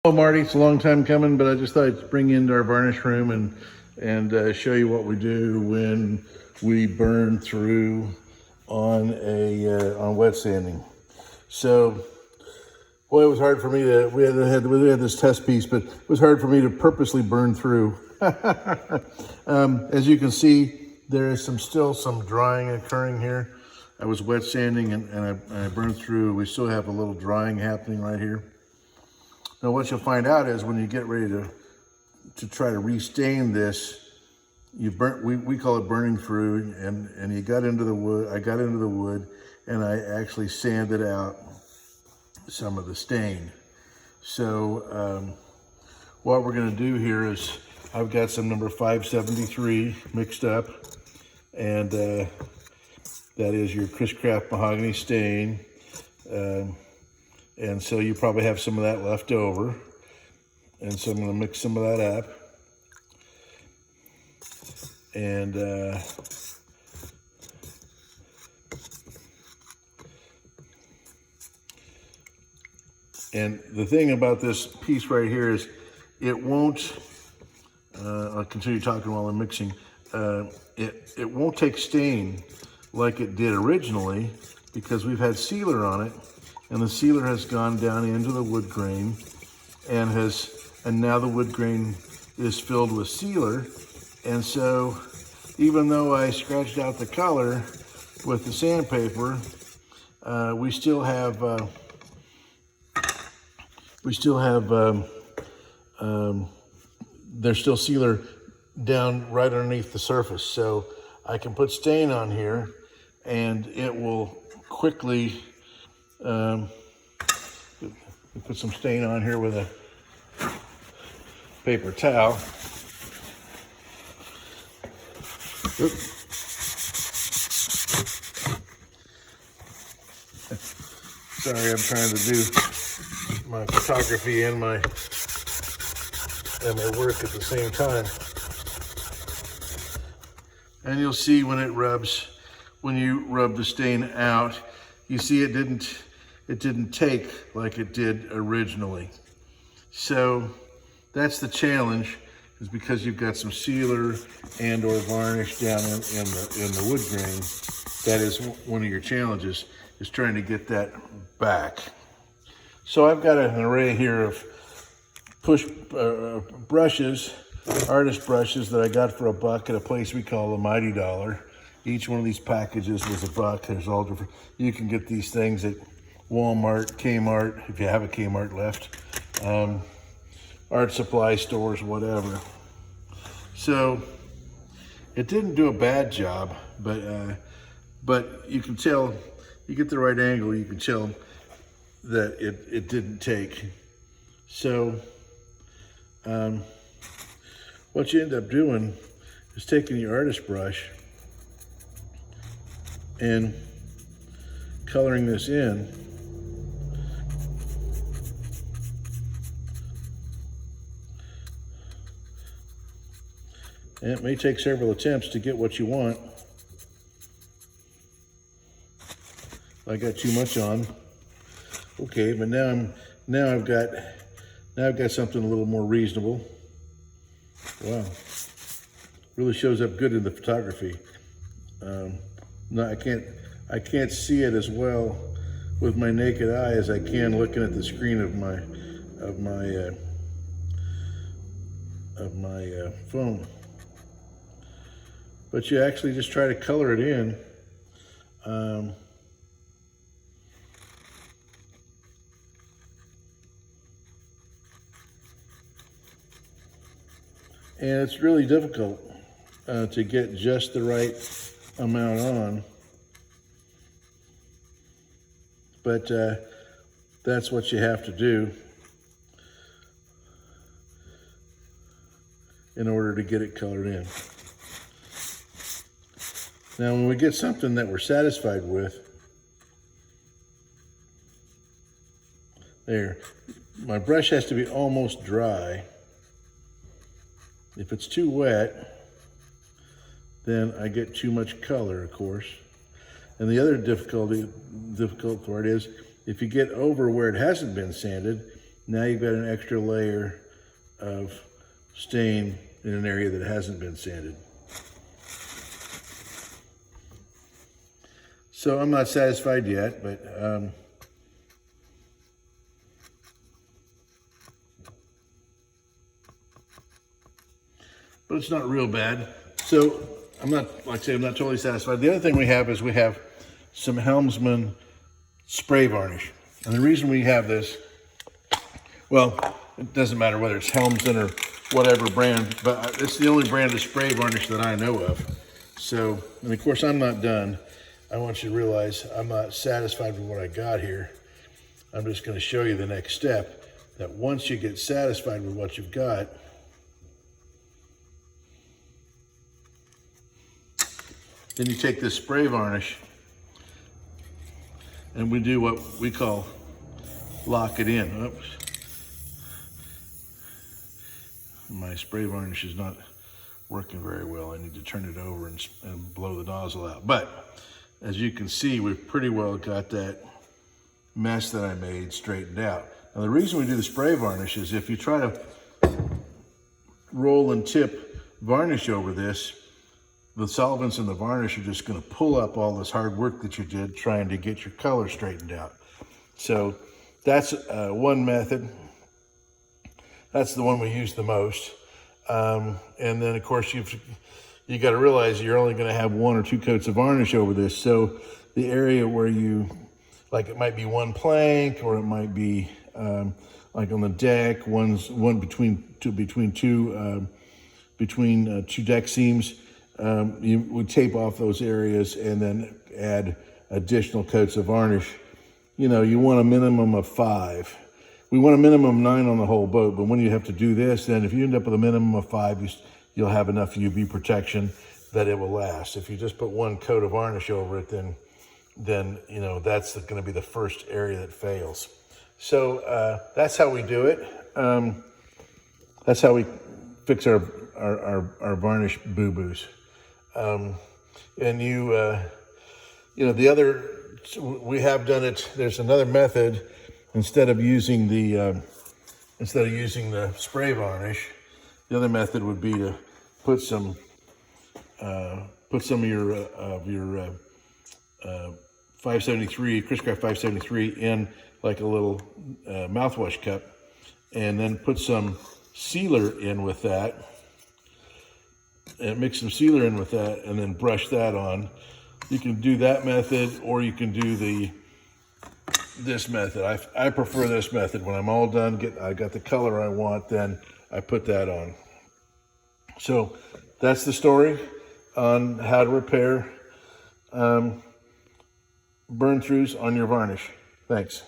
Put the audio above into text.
Hello, Marty. It's a long time coming, but I just thought I'd bring you into our varnish room and show you what we do when we burn through on on wet sanding. So, boy, it was hard for me to. We had this test piece, but it was hard for me to purposely burn through. As you can see, there is still some drying occurring here. I was wet sanding and I burned through. We still have a little drying happening right here. Now, what you'll find out is when you get ready to try to restain this, we call it burning through, and you got into the wood. I got into the wood, and I actually sanded out some of the stain. So what we're going to do here is I've got some number 573 mixed up, and that is your Chris Craft mahogany stain. And so you probably have some of that left over. And so I'm going to mix some of that up. And the thing about this piece right here is it won't, I'll continue talking while I'm mixing, it won't take stain like it did originally because we've had sealer on it. And the sealer has gone down into the wood grain and now the wood grain is filled with sealer. And so even though I scratched out the color with the sandpaper, we still have there's still sealer down right underneath the surface. So I can put stain on here and it will quickly we put some stain on here with a paper towel. Oops. Sorry, I'm trying to do my photography and my work at the same time. And you'll see when you rub the stain out, you see it didn't take like it did originally. So that's the challenge, is because you've got some sealer and or varnish down in the wood grain. That is one of your challenges, is trying to get that back. So I've got an array here of brushes, artist brushes that I got for $1 at a place we call the Mighty Dollar. Each one of these packages was $1. There's all different. You can get these things at Walmart, Kmart, if you have a Kmart left, art supply stores, whatever. So it didn't do a bad job, but you can tell, you get the right angle, you can tell that it didn't take. So what you end up doing is taking your artist brush and coloring this in. And it may take several attempts to get what you want. I got too much on. Okay, but now I've got something a little more reasonable. Wow, really shows up good in the photography. No, I can't see it as well with my naked eye as I can looking at the screen of my phone. But you actually just try to color it in. And it's really difficult to get just the right amount on. But that's what you have to do in order to get it colored in. Now, when we get something that we're satisfied with, there, my brush has to be almost dry. If it's too wet, then I get too much color, of course. And the other difficult part is if you get over where it hasn't been sanded, Now you've got an extra layer of stain in an area that hasn't been sanded. So I'm not satisfied yet, but it's not real bad. So I'm not, like I say, I'm not totally satisfied. The other thing we have is we have some Helmsman spray varnish. And the reason we have this, well, it doesn't matter whether it's Helmsman or whatever brand, but it's the only brand of spray varnish that I know of. So, and of course I'm not done. I want you to realize I'm not satisfied with what I got here. I'm just going to show you the next step, that once you get satisfied with what you've got, then you take this spray varnish and we do what we call lock it in. Oops. My spray varnish is not working very well. I need to turn it over and blow the nozzle out. But as you can see, we've pretty well got that mess that I made straightened out. Now the reason we do the spray varnish is if you try to roll and tip varnish over this, the solvents in the varnish are just going to pull up all this hard work that you did trying to get your color straightened out. So that's one method. That's the one we use the most. And then of course you got to realize you're only going to have 1 or 2 coats of varnish over this. So the area where you, like it might be one plank, or it might be like on the deck, between two deck seams. You would tape off those areas and then add additional coats of varnish. You know, you want a minimum of 5. We want a minimum of 9 on the whole boat, but when you have to do this, then if you end up with a minimum of 5, you'll have enough UV protection that it will last. If you just put 1 coat of varnish over it, then you know, that's going to be the first area that fails. So that's how we do it. That's how we fix our varnish boo-boos. And you know, the other, we have done it, there's another method. Instead of using the spray varnish, the other method would be to put some of your 573 Chris-Craft 573 in like a little mouthwash cup, and then put some sealer in with that, and mix some sealer in with that, and then brush that on. You can do that method, or you can do this method. I prefer this method. When I'm all done, I got the color I want, then I put that on. So that's the story on how to repair burn-throughs on your varnish. Thanks.